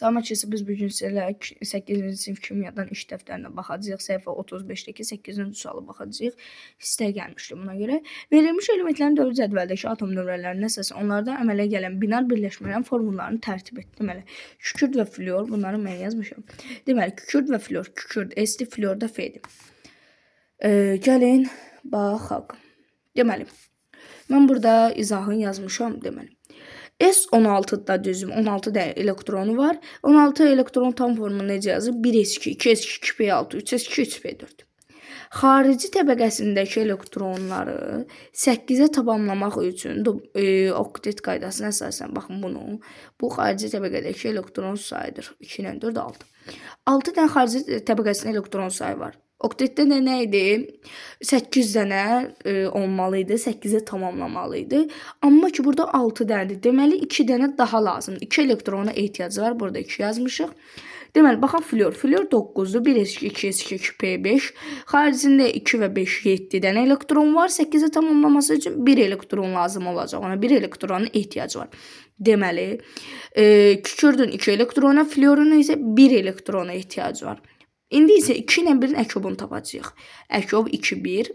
Salam ki, biz bu gün sizlə 8-ci sinif kimyadan iş dəftərinə baxacağıq. Səhifə 35-dəki 8-ci suala baxacağıq. Hissəyə gəlmişdi buna görə. Verilmiş elementlərin dövrü cədvəldəki atom nömrələrinin əsasən onlardan əmələ gələn binar birləşmələrin formullarını tərtib et. Deməli, kükürt və flyor, bunları mən yazmışam. Deməli, kükürt və flyor, kükürt S-dir, flyor da F-dir. Gəlin, baxaq. Deməli, mən burada izahını yazmışam, deməli. S16'da düzüm 16 da elektronu var. 16 elektron tam formunu necə yazır? 1s2, 2s2, 2p6, 3s2, 3p4. Xarici təbəqəsindəki elektronları 8-ə tamamlamaq üçün oktet qaydasına əsasən baxın bunu. Bu xarici təbəqədəki elektron sayıdır. 2 ilə 4 6. 6 dənə xarici təbəqəsində elektron sayı var. Oktetdə də nə idi? 8 dənə olmalı idi, 8-ə tamamlamalıydı. Amma ki, burada 6 dənədir. Deməli, 2 dənə daha lazımdır. 2 elektrona ehtiyacı var. Burada 2 yazmışıq. Deməli, baxaq flyor. Flyor 9'dur. 1s2, 2s2, 2p5. Xaricində 2 və 5, 7 dənə elektron var. 8'ə tamamlaması üçün 1 elektron lazım olacaq. Ona 1 elektronun ehtiyacı var. Deməli, kükürdün 2 elektrona, flyorun isə 1 elektrona ehtiyacı var. İndi isə 2 ilə 1-in əkobunu tapacağıq. Əkob 2, 1,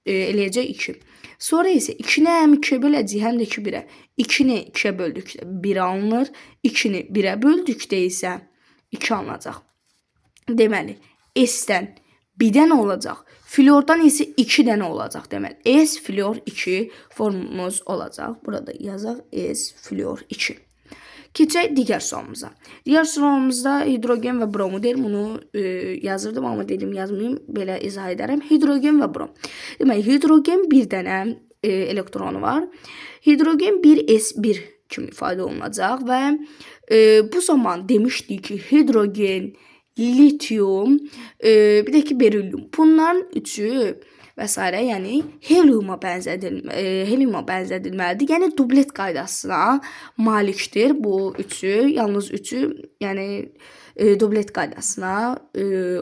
eləyəcək 2. Sonra isə 2-ni həm 2-yə böləcəyik, həm də 2-1-ə. 2-ni 2-yə böldükdə 1 alınır. 2-ni 1-ə böldükdə isə 2 alınacaq. Deməli, S-dən 1 dənə olacaq. Flyordan isə 2 dənə olacaq. Deməli, S, flyor 2 formumuz olacaq. Burada yazaq S, flyor 2. Keçək digər sualımıza. Digər sualımızda hidrogen və bromu deyir. Bunu yazırdım, amma dedim yazmayayım. Belə izah edərəm. Hidrogen və brom. Deməli, hidrogen 1 dənə elektronu var. Hidrogen 1s1 kimi ifadə olunacaq və bu zaman demişdik ki, hidrogen, lityum, bir də ki, berilyum. Bunların üçü və s. yəni heliuma bənzədilməlidir. Yəni dublet qaydasına malikdir bu üçü. Yalnız üçü, yəni dublet qaydasına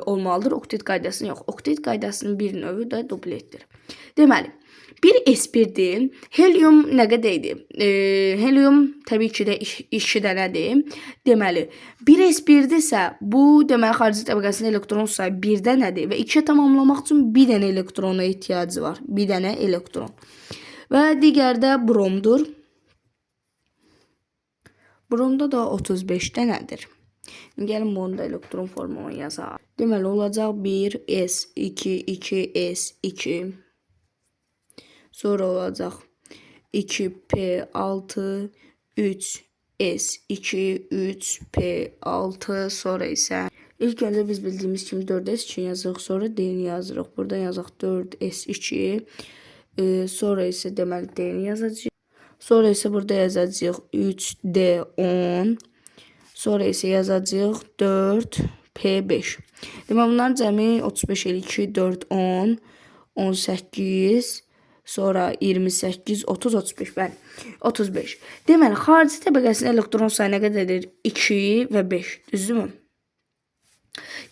olmalıdır. Oktet qaydasına yox. Oktet qaydasının bir növü də dubletdir. Deməli, 1s1-dir. Helium nə qədərdir? Helium təbii ki də 2 dənədir. Deməli, 1s1-dirsə bu deməli xarici təbəqəsində elektron sayı 1 dənədir və 2-yə tamamlamaq üçün 1 dənə elektrona ehtiyacı var. 1 dənə elektron. Və digər də bromdur. Bromda da 35 dənədir. Gəlin bunu da elektron formunu yazaq. Deməli, olacaq 1s2, 2s2. Sonra olacaq 2p6, 3s2, 3p6. Sonra isə ilk öncə biz bildiyimiz kimi 4s2 yazırıq. Sonra d-ni yazırıq. Buradan yazaq 4s2. Sonra isə deməli d-ni yazacağıq. Sonra isə burada yazacağıq 3d10. Sonra isə yazacağıq 4p5. Deməli bunların cəmi 35 eləyir. 2, 4, 10, 18. Sonra 28, 30, 35. Bəli, 35. Deməli, xarici təbəqəsinin elektron sayı nə qədərdir? 2 və 5. Düzdürmü?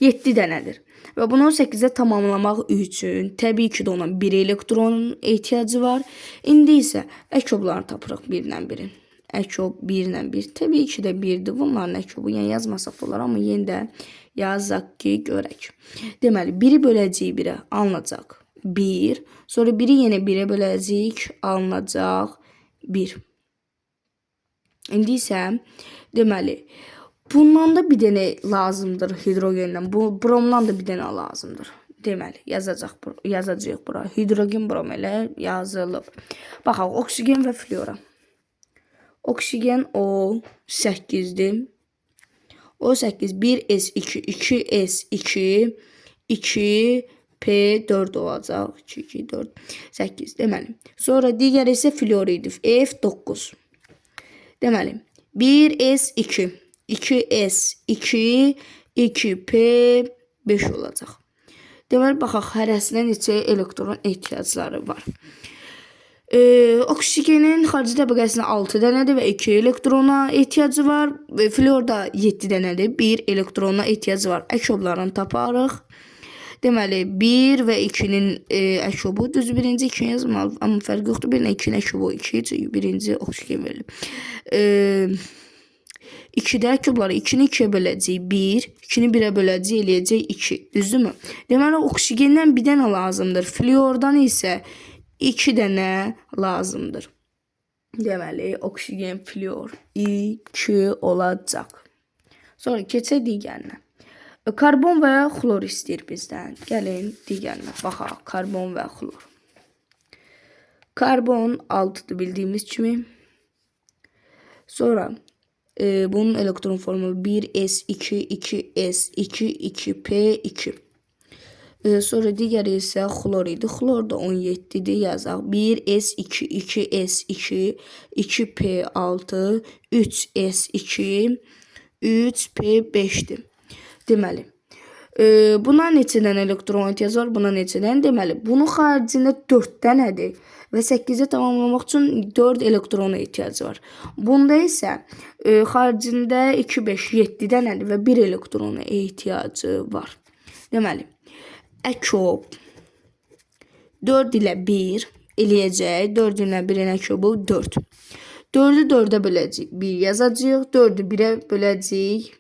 7 dənədir. Və bunu 8-ə tamamlamaq üçün təbii ki də ona 1 elektronun ehtiyacı var. İndi isə əkoblarını tapırıq 1-lə 1-in. Əkob 1-lə 1. Təbii ki də 1-dir. Bunların əkobu yəni yazmasaq da olar, amma yenə də yazaq ki, görək. Deməli, 1-i böləcəyik 1-ə alınacaq 1. Sonra 1-i yenə 1-ə böləcəyik, alınacaq 1. İndi isə deməli, bundan da bir dənə lazımdır hidrogendən. Bromdan da bir dənə lazımdır. Deməli, yazacağıq bura. Hidrogen, brom elə yazılıb. Baxaq, oksigen və flyora. Oksigen O8'dir. O8, 1s2, 2s2, 2p4 olacaq. 2, 2, 4, 8. Deməli, sonra digər isə fluor idi. F9. Deməli, 1s2, 2s2, 2p5 olacaq. Deməli, baxaq, hərəsinə neçə elektron ehtiyacları var. Oksigenin xarici təbəqəsində 6 dənədir və 2 elektrona ehtiyacı var. Fluorda 7 dənədir, 1 elektrona ehtiyacı var. Əkoblarını taparıq. Deməli, 1 və 2-nin əkobu, düz birinci 2 yazmalı, amma fərq yoxdur. 1 ilə 2-nin əkobu 2, çünki birinci oksigen verilir. 2-də kubları 2-ni 2-yə böləcəyik 1, 2-ni 1-ə böləcəyik eləyəcək 2. Düzdürmü? Deməli oksigendən bir dənə lazımdır. Fluordan isə 2 dənə lazımdır. Deməli oksigen fluor 2 olacaq. Sonra keçək digərinə. Karbon və xlor istəyir bizdən. Gəlin digərinə baxaq. Karbon və xlor. Karbon 6'dır bildiyimiz kimi. Sonra bunun elektron formulu 1s2 2s2 2p2. Sonra digəri isə xlor idi. Xlor da 17'dir yazaq. 1s2 2s2 2p6 3s2 3p5'dir. Deməli buna neçədən elektron ehtiyac var? Buna neçədən? Deməli bunun xaricində 4 dənədir və 8'i tamamlamaq üçün 4 elektrona ehtiyacı var. Bunda isə xaricində 2 5 7 dənədir və 1 elektrona ehtiyacı var. Deməli əkub 4 ilə 1 eləyəcək. 4 ilə 1'in əkubu 4. 4'ü 4'ə böləcəyik. 1 yazacağıq. 4'ü 1'ə böləcəyik.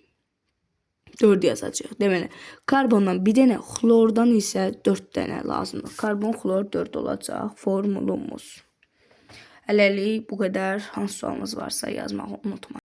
4 yazacağıq. Deməli karbondan bir dənə, xlordan isə 4 dənə lazımdır. Karbon, xlor 4 olacaq formulumuz. Hələlik bu qədər. Hansı sualınız varsa yazmağı unutmayın.